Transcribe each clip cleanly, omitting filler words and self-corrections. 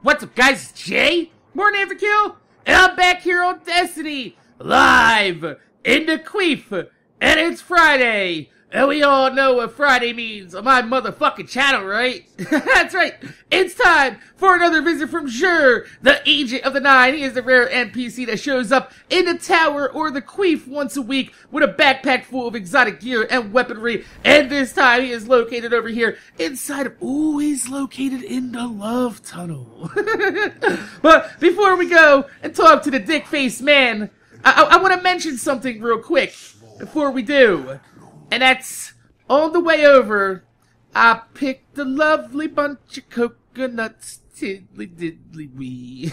What's up, guys? It's Jay, MorninAfterKill, and I'm back here on Destiny, live in the Queef, and it's Friday, and we all know what Friday means on my motherfucking channel, right? That's right, it's time for another visit from Xur, the Agent of the Nine. He is the rare NPC that shows up in the tower or the Queef once a week with a backpack full of exotic gear and weaponry, and this time he is located over here inside of, ooh, he's located in the Love Tunnel. But before we go and talk to the dick-faced man, I want to mention something real quick before we do. And that's, on the way over, I picked a lovely bunch of coconuts, tiddly diddly wee.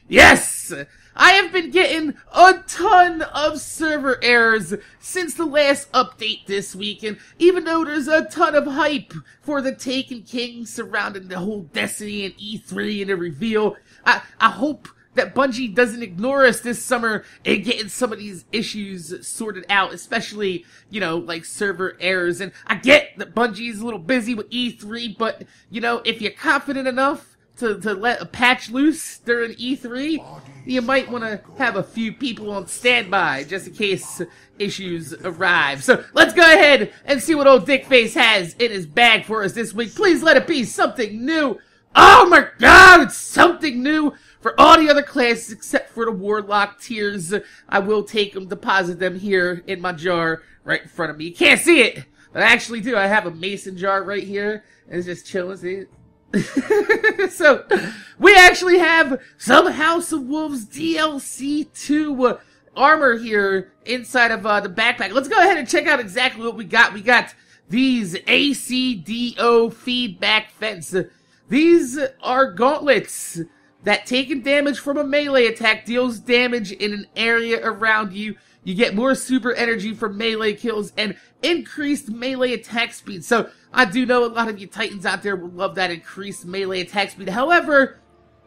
Yes! I have been getting a ton of server errors since the last update this week, and even though there's a ton of hype for the Taken King surrounding the whole Destiny and E3 and the reveal, I hope that Bungie doesn't ignore us this summer in getting some of these issues sorted out, especially, you know, like server errors. And I get that Bungie's a little busy with E3, but, you know, if you're confident enough to let a patch loose during E3, you might want to have a few people on standby just in case issues arrive. So let's go ahead and see what old Dickface has in his bag for us this week. Please let it be something new. Oh my god, it's something new! For all the other classes except for the Warlock tiers, I will take them, deposit them here in my jar right in front of me. You can't see it, but I actually do. I have a mason jar right here, and it's just chilling, see it? So, we actually have some House of Wolves DLC 2 armor here inside of the backpack. Let's go ahead and check out exactly what we got. We got these ACDO feedback fence. These are gauntlets that, taking damage from a melee attack, deals damage in an area around you. You get more super energy from melee kills and increased melee attack speed. So I do know a lot of you Titans out there will love that increased melee attack speed. However,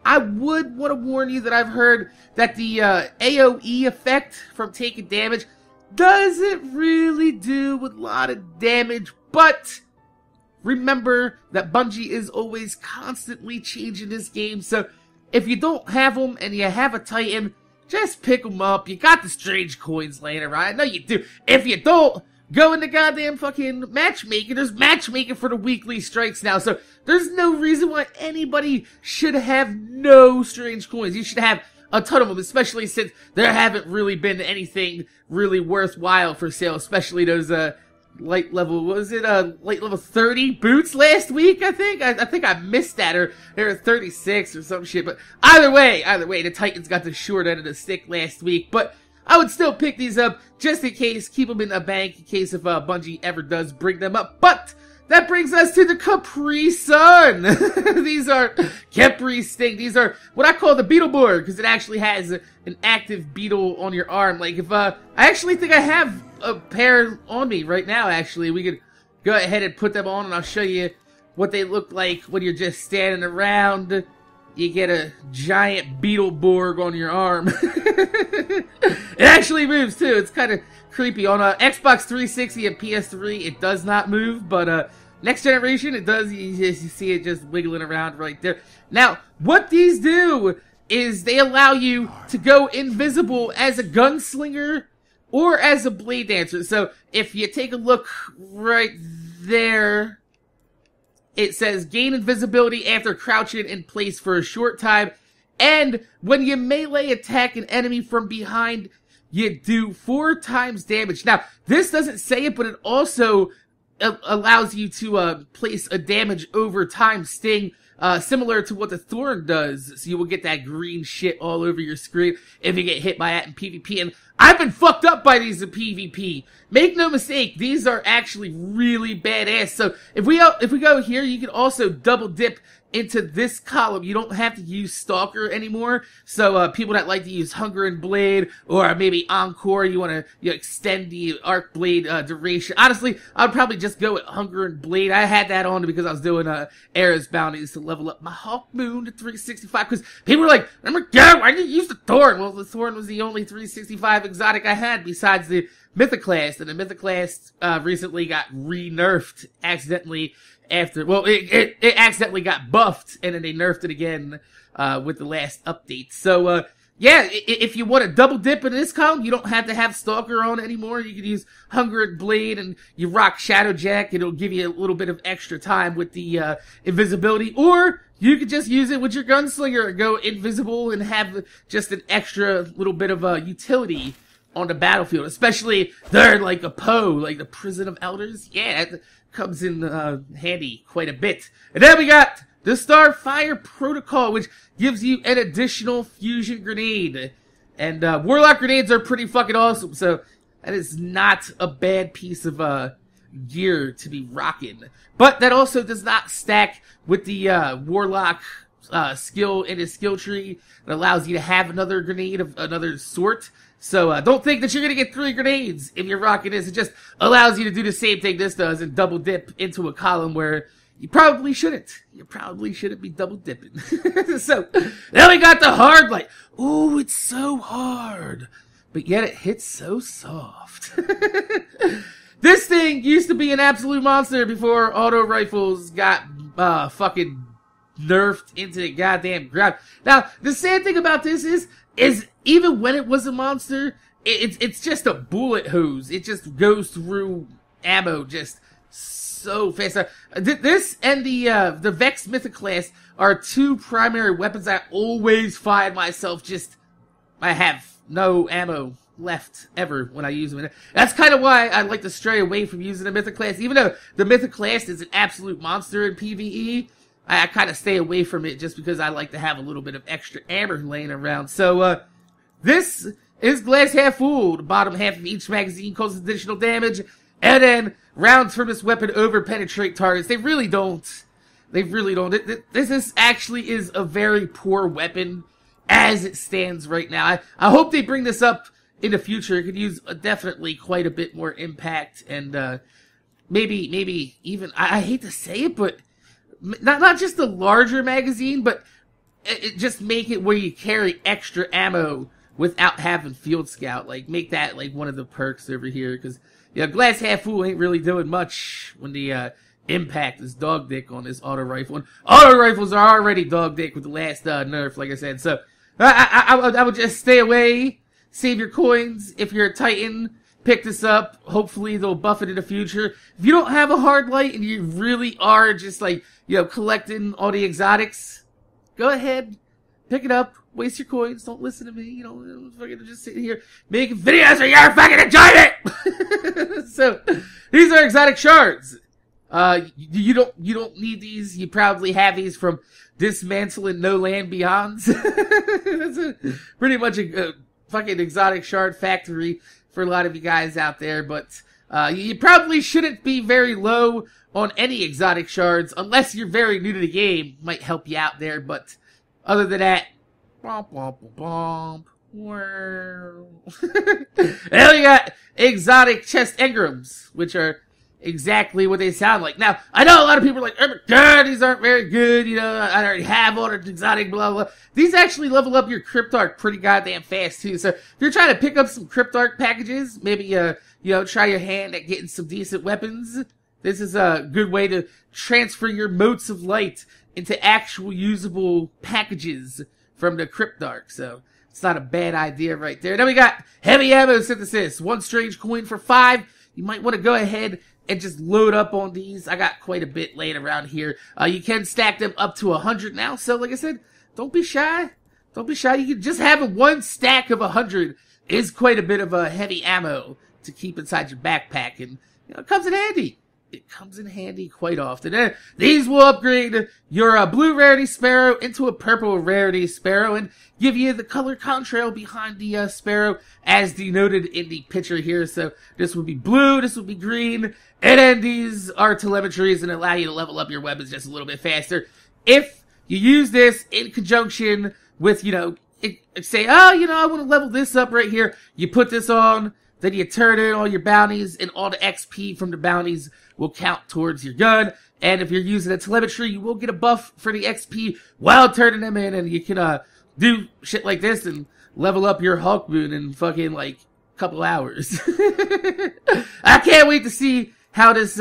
I would want to warn you that I've heard that the AoE effect from taking damage doesn't really do a lot of damage, but remember that Bungie is always constantly changing this game, so if you don't have them and you have a Titan, just pick them up. You got the strange coins laying around. I know you do. If you don't, go into goddamn fucking matchmaking. There's matchmaking for the weekly strikes now, so there's no reason why anybody should have no strange coins. You should have a ton of them, especially since there haven't really been anything really worthwhile for sale, especially those, light level, what was it, light level 30 boots last week, I think? I think I missed that, or they were 36 or some shit, but either way, the Titans got the short end of the stick last week, but I would still pick these up, just in case, keep them in the bank, in case if, Bungie ever does bring them up. But that brings us to the Khepris Sun. These are Khepris Sting. These are what I call the beetle board, because it actually has an active beetle on your arm. Like, if, I actually think I have a pair on me right now, actually. We could go ahead and put them on, and I'll show you what they look like when you're just standing around. You get a giant Beetleborg on your arm. It actually moves, too. It's kind of creepy. On Xbox 360 and PS3, it does not move, but next generation, it does. You see it just wiggling around right there. Now, what these do is they allow you to go invisible as a gunslinger or as a blade dancer. So, if you take a look right there, it says gain invisibility after crouching in place for a short time, and when you melee attack an enemy from behind, you do 4 times damage. Now, this doesn't say it, but it also allows you to place a damage over time sting, similar to what the Thorn does. So you will get that green shit all over your screen if you get hit by that in PvP. And I've been fucked up by these in PvP. Make no mistake, these are actually really badass. So if we go here, you can also double dip into this column. You don't have to use Stalker anymore. So people that like to use Hunger and Blade, or maybe Encore, you want to extend the Arc Blade duration. Honestly, I'd probably just go with Hunger and Blade. I had that on because I was doing Era's bounties to level up my Hawk Moon to 365. Because people were like, "Oh my god, why did you use the Thorn?" Well, the Thorn was the only 365 exotic I had besides the Mythoclast, and the Mythoclast recently got re-nerfed accidentally, after, well, it accidentally got buffed, and then they nerfed it again, with the last update. So, yeah, if you want to double dip in this column, you don't have to have Stalker on anymore. You can use Hungered Blade, and you rock Shadowjack. It'll give you a little bit of extra time with the invisibility. Or you could just use it with your Gunslinger and go invisible and have just an extra little bit of utility on the battlefield. Especially they're like a Poe, like the Prison of Elders. Yeah, that comes in handy quite a bit. And then we got the Starfire Protocol, which gives you an additional fusion grenade. And Warlock grenades are pretty fucking awesome, so that is not a bad piece of gear to be rocking. But that also does not stack with the Warlock skill in his skill tree. It allows you to have another grenade of another sort. So don't think that you're going to get 3 grenades if you're rocking this. It just allows you to do the same thing this does and double dip into a column where you probably shouldn't. You probably shouldn't be double dipping. So, then we got the hard light. Ooh, it's so hard. But yet it hits so soft. This thing used to be an absolute monster before auto rifles got, fucking nerfed into the goddamn ground. Now, the sad thing about this is even when it was a monster, it's just a bullet hose. It just goes through ammo just so fast. This and the Vex Mythic class are 2 primary weapons I always find myself I have no ammo left ever when I use them. That's kind of why I like to stray away from using the Mythic class. Even though the Mythic class is an absolute monster in PvE, I kind of stay away from it just because I like to have a little bit of extra ammo laying around. So, this is glass half full. The bottom half of each magazine causes additional damage. And then, rounds from this weapon over-penetrate targets. They really don't. They really don't. This actually is a very poor weapon as it stands right now. I hope they bring this up in the future. It could use definitely quite a bit more impact. And maybe even, I hate to say it, but not just a larger magazine, but it just make it where you carry extra ammo without having Field Scout. Like, make that like one of the perks over here, because glass half full ain't really doing much when the impact is dog dick on this auto rifle. And auto rifles are already dog dick with the last nerf, like I said. So I would just stay away, save your coins. If you're a Titan, pick this up. Hopefully they'll buff it in the future. If you don't have a hard light and you really are just like collecting all the exotics, go ahead, pick it up. Waste your coins. Don't listen to me. Fucking just sit here making videos where you're fucking enjoying it. So, these are exotic shards. You don't need these. You probably have these from Dismantling No Land Beyonds. That's pretty much a fucking exotic shard factory for a lot of you guys out there. But you probably shouldn't be very low on any exotic shards unless you're very new to the game. Might help you out there. But other than that, Bump, bump, bump. Then we got exotic chest engrams, which are exactly what they sound like. Now, I know a lot of people are like, oh my god, these aren't very good, I already have all the exotic blah blah. These actually level up your Cryptarch pretty goddamn fast too. So if you're trying to pick up some Cryptarch packages, maybe try your hand at getting some decent weapons. This is a good way to transfer your motes of light into actual usable packages from the Cryptarch, so it's not a bad idea right there. Then we got heavy ammo synthesis, 1 strange coin for 5. You might want to go ahead and just load up on these. I got quite a bit laying around here. You can stack them up to 100 now, so like I said, don't be shy. Don't be shy. You can just have 1 stack of 100 is quite a bit of heavy ammo to keep inside your backpack, and it comes in handy. It comes in handy quite often. These will upgrade your blue rarity sparrow into a purple rarity sparrow and give you the color contrail behind the sparrow as denoted in the picture here. So this would be blue, this would be green, and then these are telemetries and allow you to level up your weapons just a little bit faster. If you use this in conjunction with, say, I want to level this up right here. You put this on, then you turn in all your bounties, and all the XP from the bounties will count towards your gun. And if you're using a telemetry, you will get a buff for the XP while turning them in, and you can do shit like this and level up your Hulk Moon in fucking like couple hours. I can't wait to see how this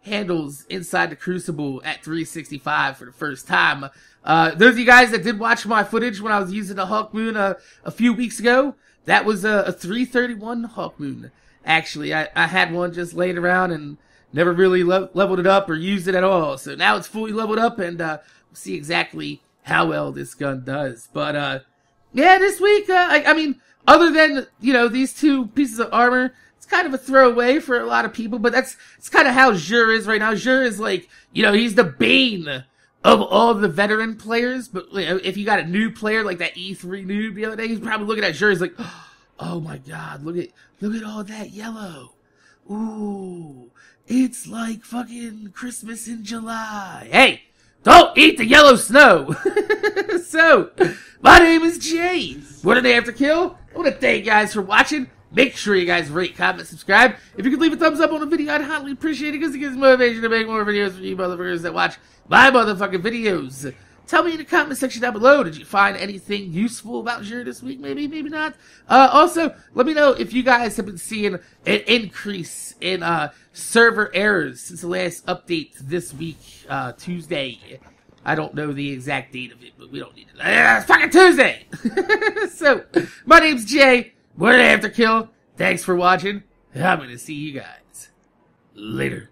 handles inside the Crucible at 365 for the first time. Those of you guys that did watch my footage when I was using the Hawk Moon a few weeks ago, that was a 331 Hawk Moon. Actually, I had one just laying around and never really leveled it up or used it at all. So now it's fully leveled up, and we'll see exactly how well this gun does. But yeah, this week, I mean, other than, you know, these two pieces of armor, it's kind of a throwaway for a lot of people, but it's kind of how Xur is right now. Xur is like, you know, he's the bane of all the veteran players, but you know, if you got a new player like that E3 noob the other day, he's probably looking at Xur, he's like, oh my god, look at all that yellow. Ooh, it's like fucking Christmas in July. Hey, don't eat the yellow snow. So, my name is Jay. MorninAfterKill. I want to thank you guys for watching. Make sure you guys rate, comment, subscribe. If you could leave a thumbs up on the video, I'd highly appreciate it because it gives me motivation to make more videos for you motherfuckers that watch my motherfucking videos. Tell me in the comment section down below, did you find anything useful about Xur this week? Maybe, maybe not. Also, let me know if you guys have been seeing an increase in server errors since the last update this week, Tuesday. I don't know the exact date of it, but we don't need it. It's fucking Tuesday! So, my name's Jay. MorninAfterKill. Thanks for watching. I'm gonna see you guys later.